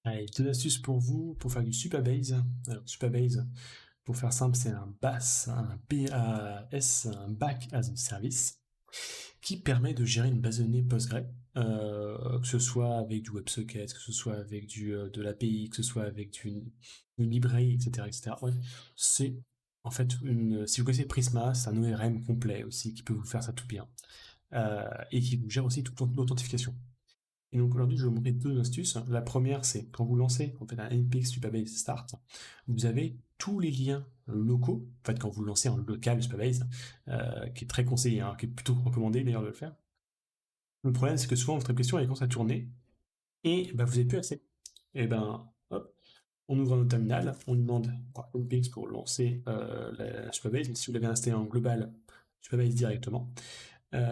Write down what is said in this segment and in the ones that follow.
Allez, deux astuces pour vous pour faire du Supabase. Alors, Supabase, pour faire simple, c'est un BAS, un BAS, un Back as a Service, qui permet de gérer une base de données Postgre, que ce soit avec du WebSocket, que ce soit avec de l'API, que ce soit avec une librairie, etc., etc. Ouais, c'est en fait si vous connaissez Prisma, c'est un ORM complet aussi qui peut vous faire ça tout bien, et qui vous gère aussi toute l'authentification. Et donc aujourd'hui, je vais vous montrer deux astuces. La première, c'est quand vous lancez en fait un npx Supabase Start, vous avez tous les liens locaux. En fait, quand vous lancez en local Supabase, qui est très conseillé, hein, qui est plutôt recommandé d'ailleurs de le faire. Le problème, c'est que souvent votre application elle commence à tourner et bah, vous n'avez plus accès. Et ben, hop, on ouvre notre terminal, on lui demande npx pour lancer la Supabase, mais si vous l'avez installé en global, Supabase directement,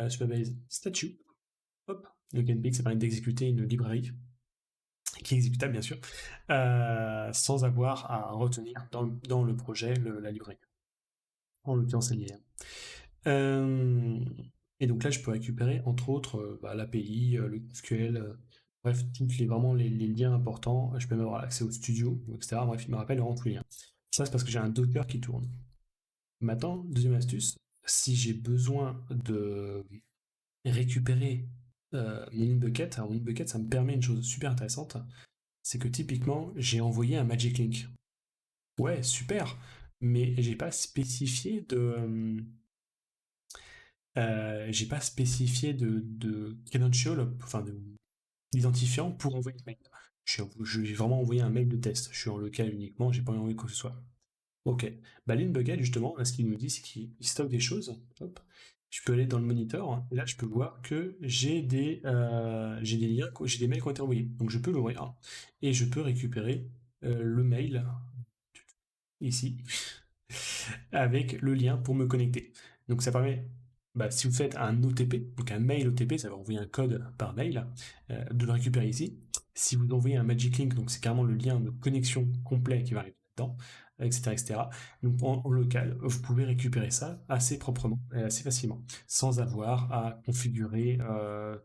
Supabase statue, hop, donc npx ça permet d'exécuter une librairie qui est exécutable bien sûr, sans avoir à retenir dans le projet la librairie. En l'occurrence, c'est lié. Et donc là, je peux récupérer entre autres l'API, le SQL, bref, vraiment les liens importants. Je peux même avoir accès au studio, etc. Bref, il me rappelle vraiment tous les liens. Ça, c'est parce que j'ai un Docker qui tourne. Maintenant, deuxième astuce, si j'ai besoin de récupérer mon bucket, alors mon bucket, ça me permet une chose super intéressante, c'est que typiquement, j'ai envoyé un Magic Link. Ouais, super, mais j'ai pas spécifié de credential, enfin d'identifiant pour envoyer le mail. J'ai vraiment envoyé un mail de test. Je suis en local uniquement, j'ai pas envoyé quoi que ce soit. Ok. Bah, Bucket, justement, là, ce qu'il nous dit, c'est qu'il stocke des choses. Hop. Je peux aller dans le monitor, hein, et là, je peux voir que j'ai des liens, j'ai des mails qui ont été envoyés. Donc, je peux l'ouvrir, hein, et je peux récupérer le mail ici avec le lien pour me connecter. Donc, ça permet, bah, si vous faites un OTP, donc un mail OTP, ça va envoyer un code par mail, de le récupérer ici. Si vous envoyez un Magic Link, donc c'est carrément le lien de connexion complet qui va arriver dedans, etc., etc. Donc en local, vous pouvez récupérer ça assez proprement et assez facilement, sans avoir à configurer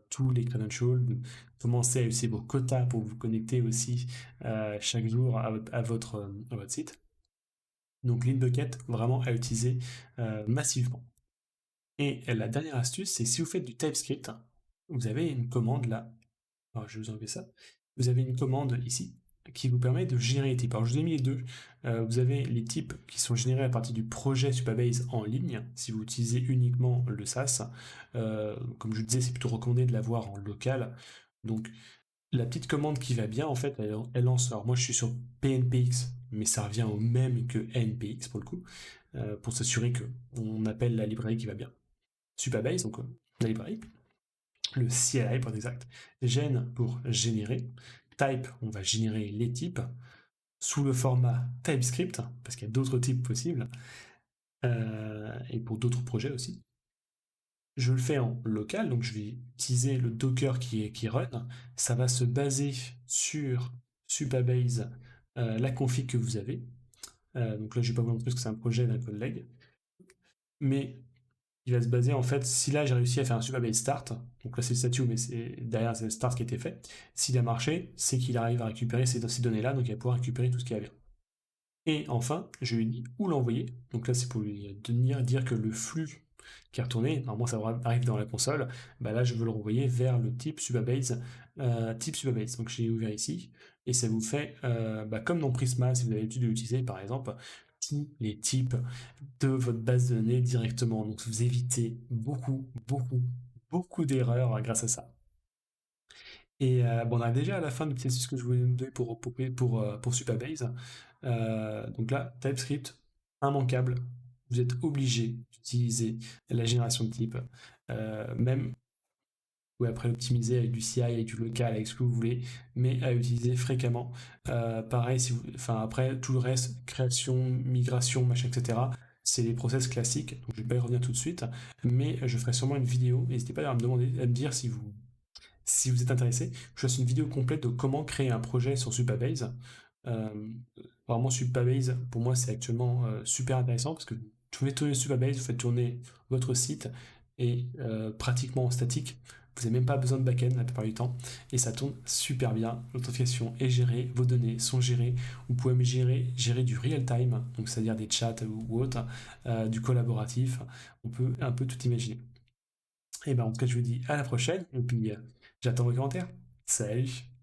tous les credentials, commencer à utiliser vos quotas pour vous connecter aussi chaque jour à votre site. Donc Bucket, vraiment à utiliser massivement. Et la dernière astuce, c'est si vous faites du TypeScript, vous avez une commande là. Alors, je vais vous enlever ça. Vous avez une commande ici qui vous permet de générer les types. Alors je vous ai mis les deux. Vous avez les types qui sont générés à partir du projet Supabase en ligne, si vous utilisez uniquement le SaaS. Comme je vous disais, c'est plutôt recommandé de l'avoir en local. Donc la petite commande qui va bien, en fait, elle lance. Alors moi je suis sur PNPX, mais ça revient au même que NPX pour le coup, pour s'assurer qu'on appelle la librairie qui va bien. Supabase, donc la librairie, le CLI pour être exact, gen pour générer, type, on va générer les types, sous le format TypeScript, parce qu'il y a d'autres types possibles, et pour d'autres projets aussi. Je le fais en local, donc je vais utiliser le Docker qui run. Ça va se baser sur Supabase, la config que vous avez. Donc là, je ne vais pas vous montrer parce que c'est un projet d'un collègue. Mais il va se baser en fait, si là j'ai réussi à faire un Supabase start, donc là c'est le statut, mais derrière c'est le start qui a été fait, s'il a marché, c'est qu'il arrive à récupérer ces données-là, donc il va pouvoir récupérer tout ce qui est bien. Et enfin, je lui dis où l'envoyer, donc là c'est pour lui dire que le flux qui est retourné, normalement ça arrive dans la console, bah là je veux le renvoyer vers le type Supabase, donc j'ai ouvert ici, et ça vous fait, comme dans Prisma, si vous avez l'habitude de l'utiliser par exemple, tous les types de votre base de données directement. Donc vous évitez beaucoup d'erreurs grâce à ça. Et bon, on arrive déjà à la fin du petit astuce que je voulais vous donner pour Supabase. Donc là, TypeScript, immanquable. Vous êtes obligé d'utiliser la génération de type. Même ou après l'optimiser avec du CI, avec du local, avec ce que vous voulez, mais à utiliser fréquemment. Pareil, après, tout le reste, création, migration, machin, etc., c'est les process classiques, donc je vais pas y revenir tout de suite, mais je ferai sûrement une vidéo. N'hésitez pas à à me dire si vous êtes intéressé. Je fasse une vidéo complète de comment créer un projet sur Supabase. Euh, Vraiment, Supabase, pour moi, c'est actuellement super intéressant parce que vous faites tourner Supabase, vous faites tourner votre site et pratiquement en statique. Vous n'avez même pas besoin de back-end la plupart du temps. Et ça tourne super bien. L'authentification est gérée, vos données sont gérées. Vous pouvez même gérer du real-time, donc c'est-à-dire des chats ou autres, du collaboratif. On peut un peu tout imaginer. Et ben en tout cas, je vous dis à la prochaine. Et puis, j'attends vos commentaires. Salut!